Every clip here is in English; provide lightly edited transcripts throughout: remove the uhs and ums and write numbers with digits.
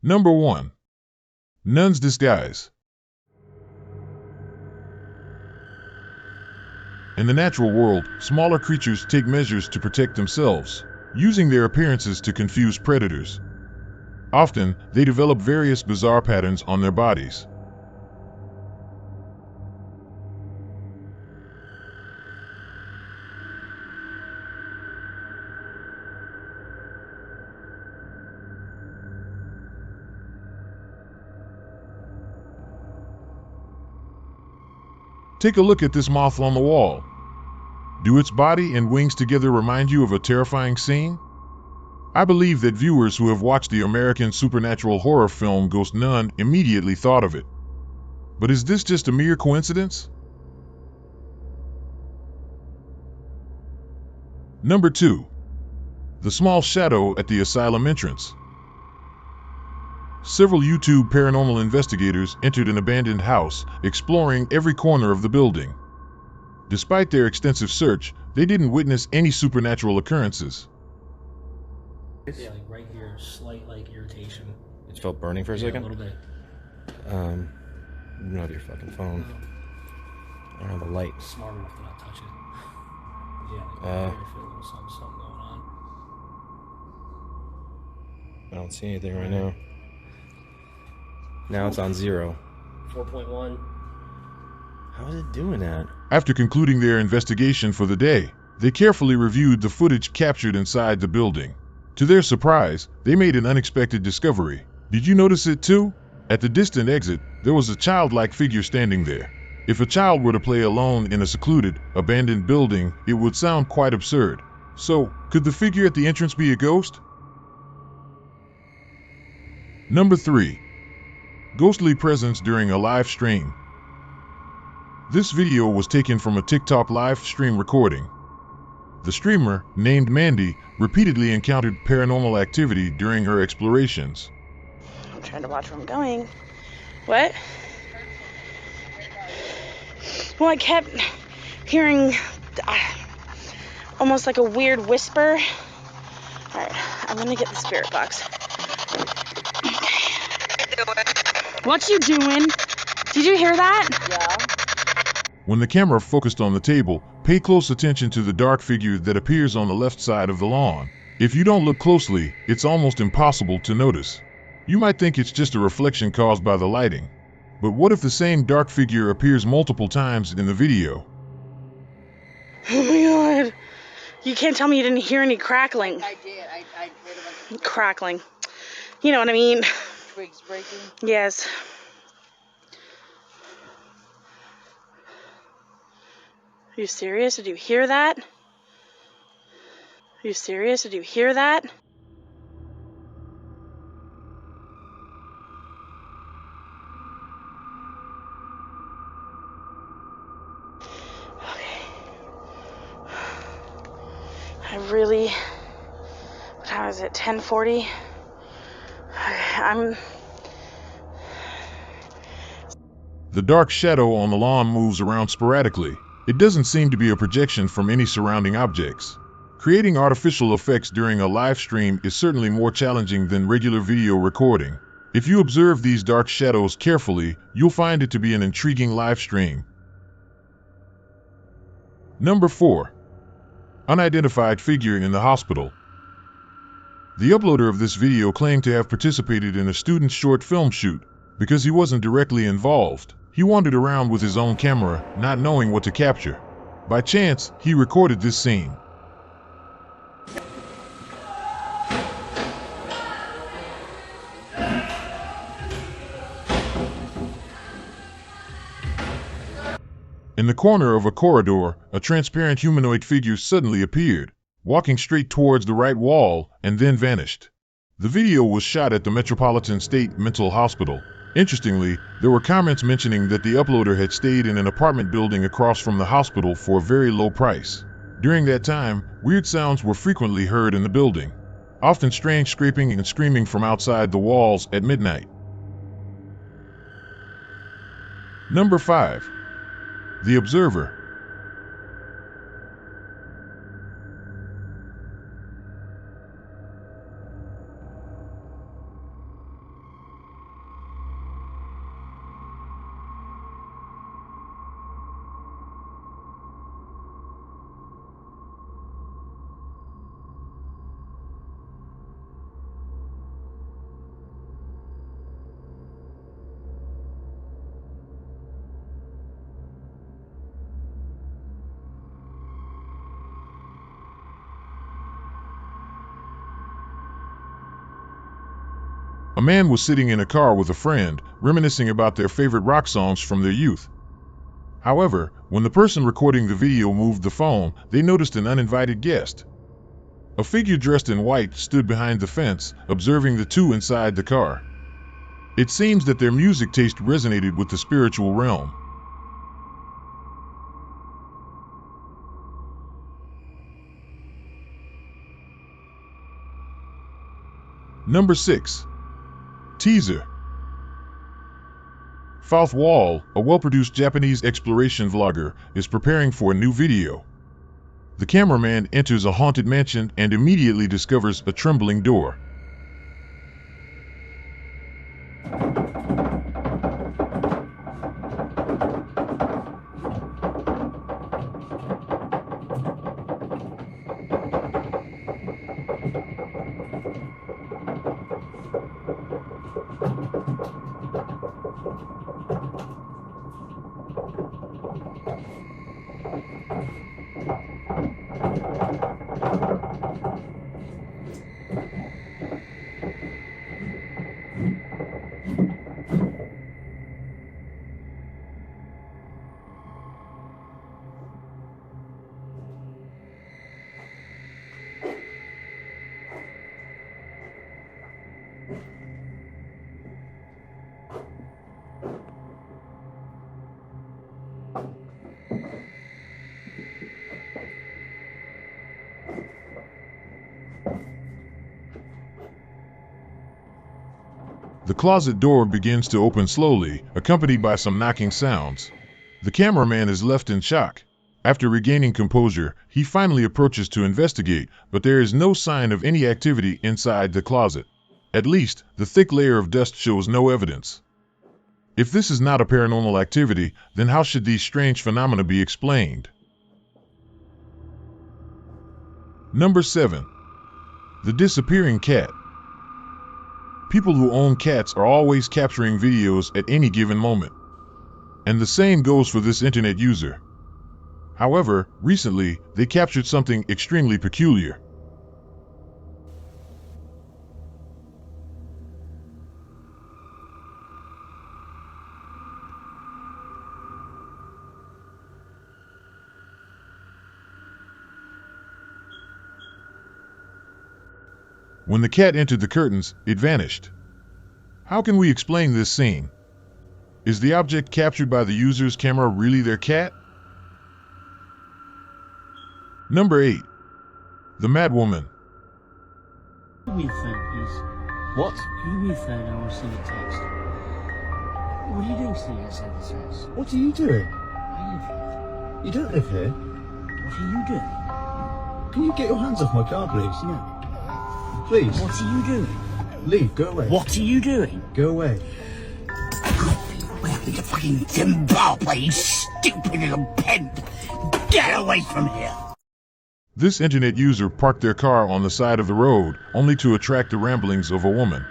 Number 1. Nun's disguise. In the natural world, smaller creatures take measures to protect themselves, using their appearances to confuse predators. Often, they develop various bizarre patterns on their bodies. Take a look at this moth on the wall. Do its body and wings together remind you of a terrifying scene? I believe that viewers who have watched the American supernatural horror film Ghost Nun immediately thought of it. But is this just a mere coincidence? Number 2. The small shadow at the asylum entrance. Several YouTube paranormal investigators entered an abandoned house, exploring every corner of the building. Despite their extensive search, they didn't witness any supernatural occurrences. Yeah, like right here, slight like irritation. It felt burning for a second? A little bit. You have your fucking phone. I don't have a light. Smart enough to not touch it. Yeah, like right here, I feel a little something going on. I don't see anything right now. Now it's on 0. 4.1. How is it doing that? After concluding their investigation for the day, they carefully reviewed the footage captured inside the building. To their surprise, they made an unexpected discovery. Did you notice it too? At the distant exit, there was a childlike figure standing there. If a child were to play alone in a secluded, abandoned building, it would sound quite absurd. So, could the figure at the entrance be a ghost? Number 3. Ghostly presence during a live stream. This video was taken from a TikTok live stream recording. The streamer, named Mandy, repeatedly encountered paranormal activity during her explorations. I'm trying to watch where I'm going. What? Well, I kept hearing almost like a weird whisper. Alright, I'm gonna get the spirit box. What you doing? Did you hear that? Yeah. When the camera focused on the table, pay close attention to the dark figure that appears on the left side of the lawn. If you don't look closely, it's almost impossible to notice. You might think it's just a reflection caused by the lighting. But what if the same dark figure appears multiple times in the video? Oh my god. You can't tell me you didn't hear any crackling. I did. I heard a bunch Crackling. You know what I mean? of twigs breaking. Yes. Are you serious? Did you hear that? Are you serious? Did you hear that? Okay. I really... What time is it? 10:40? The dark shadow on the lawn moves around sporadically. It doesn't seem to be a projection from any surrounding objects. Creating artificial effects during a live stream is certainly more challenging than regular video recording. If you observe these dark shadows carefully, you'll find it to be an intriguing live stream. Number 4. Unidentified figure in the hospital. The uploader of this video claimed to have participated in a student's short film shoot. Because he wasn't directly involved, he wandered around with his own camera, not knowing what to capture. By chance, he recorded this scene. In the corner of a corridor, a transparent humanoid figure suddenly appeared, walking straight towards the right wall, and then vanished. The video was shot at the Metropolitan State Mental Hospital. Interestingly, there were comments mentioning that the uploader had stayed in an apartment building across from the hospital for a very low price. During that time, weird sounds were frequently heard in the building, often strange scraping and screaming from outside the walls at midnight. Number 5. The Observer. A man was sitting in a car with a friend, reminiscing about their favorite rock songs from their youth. However, when the person recording the video moved the phone, they noticed an uninvited guest. A figure dressed in white stood behind the fence, observing the two inside the car. It seems that their music taste resonated with the spiritual realm. Number 6. Teaser. Fouth Wall, a well-produced Japanese exploration vlogger, is preparing for a new video. The cameraman enters a haunted mansion and immediately discovers a trembling door. The closet door begins to open slowly, accompanied by some knocking sounds. The cameraman is left in shock. After regaining composure, he finally approaches to investigate, but there is no sign of any activity inside the closet. At least, the thick layer of dust shows no evidence. If this is not a paranormal activity, then how should these strange phenomena be explained? Number 7. The disappearing cat. People who own cats are always capturing videos at any given moment. And the same goes for this internet user. However, recently, they captured something extremely peculiar. When the cat entered the curtains, it vanished. How can we explain this scene? Is the object captured by the user's camera really their cat? Number 8. The Madwoman. Give me the phone, please. What? Give me the phone, I want to send a text. What are you doing sitting outside this house? What are you doing? I live here. You don't live here. What are you doing? Can you get your hands off my car, please? No. Please. What are you doing? Leave. Go away. What are you doing? Go away. Welcome to fucking Zimbabwe, you stupid little pimp! Get away from here! This internet user parked their car on the side of the road, only to attract the ramblings of a woman.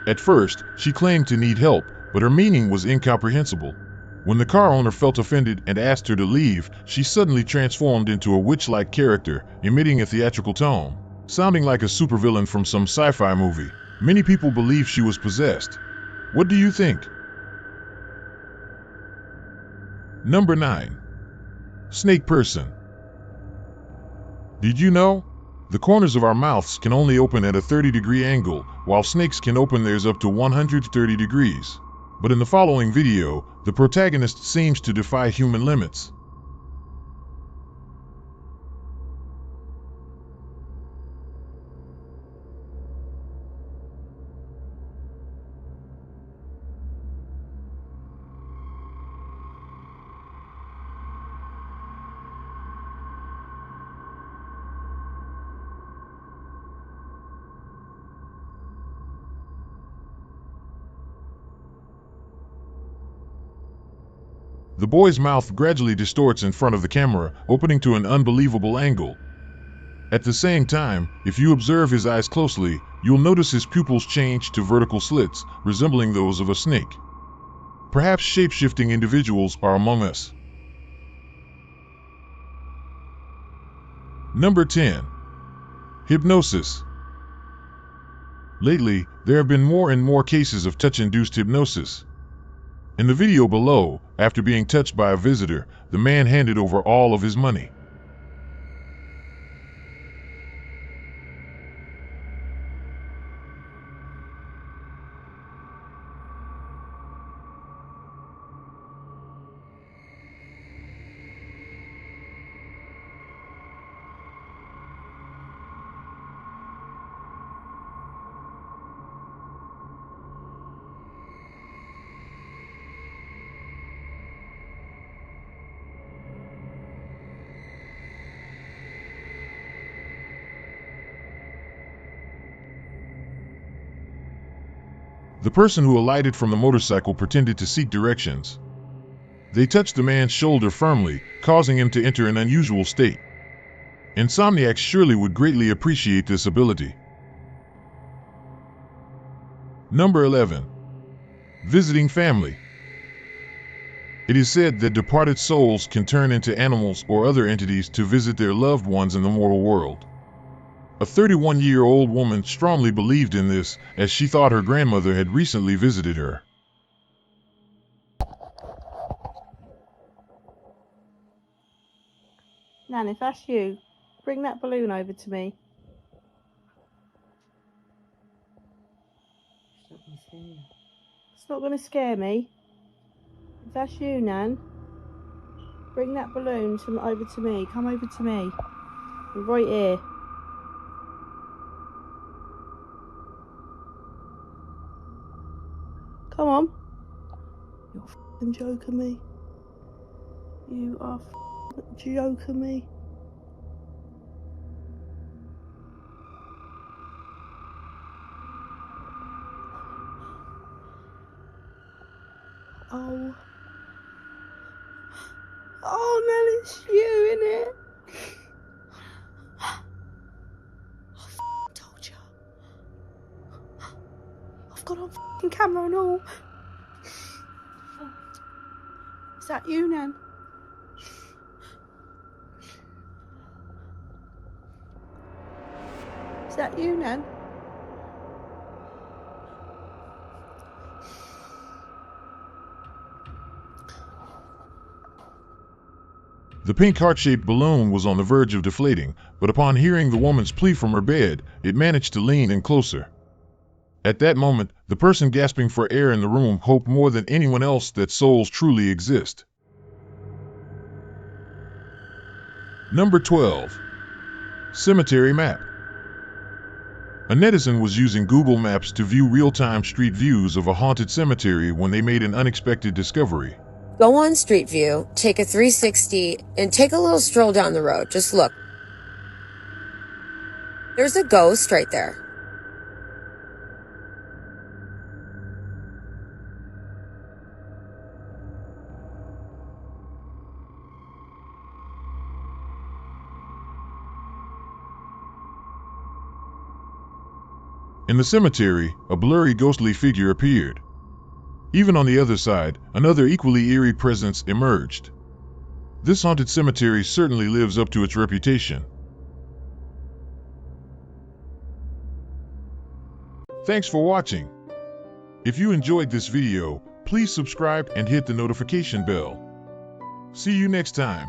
At first, she claimed to need help, but her meaning was incomprehensible. When the car owner felt offended and asked her to leave, she suddenly transformed into a witch-like character, emitting a theatrical tone, sounding like a supervillain from some sci-fi movie. Many people believe she was possessed. What do you think? Number 9. Snake Person. Did you know? The corners of our mouths can only open at a 30-degree angle, while snakes can open theirs up to 130 degrees. But in the following video, the protagonist seems to defy human limits. The boy's mouth gradually distorts in front of the camera, opening to an unbelievable angle. At the same time, if you observe his eyes closely, you'll notice his pupils change to vertical slits, resembling those of a snake. Perhaps shape-shifting individuals are among us. Number 10. Hypnosis. Lately, there have been more and more cases of touch-induced hypnosis. In the video below, after being touched by a visitor, the man handed over all of his money. The person who alighted from the motorcycle pretended to seek directions. They touched the man's shoulder firmly, causing him to enter an unusual state. Insomniacs surely would greatly appreciate this ability. Number 11. Visiting family. It is said that departed souls can turn into animals or other entities to visit their loved ones in the mortal world. A 31-year-old woman strongly believed in this, as she thought her grandmother had recently visited her. Nan, if that's you, bring that balloon over to me. It's not going to scare me. If that's you, Nan, bring that balloon over to me. Come over to me. I'm right here. Come on. You're f***ing joking me. You are f***ing joking me. Oh. Oh, Nan, it's you, innit? I told you. I've got on f***ing camera and all. Is that you, Nan? Is that you, Nan? The pink heart-shaped balloon was on the verge of deflating, but upon hearing the woman's plea from her bed, it managed to lean in closer. At that moment, the person gasping for air in the room hoped more than anyone else that souls truly exist. Number 12. Cemetery map. A netizen was using Google Maps to view real-time street views of a haunted cemetery when they made an unexpected discovery. Go on Street View, take a 360, and take a little stroll down the road. Just look. There's a ghost right there. In the cemetery, a blurry ghostly figure appeared. Even on the other side, another equally eerie presence emerged. This haunted cemetery certainly lives up to its reputation. Thanks for watching. If you enjoyed this video, please subscribe and hit the notification bell. See you next time.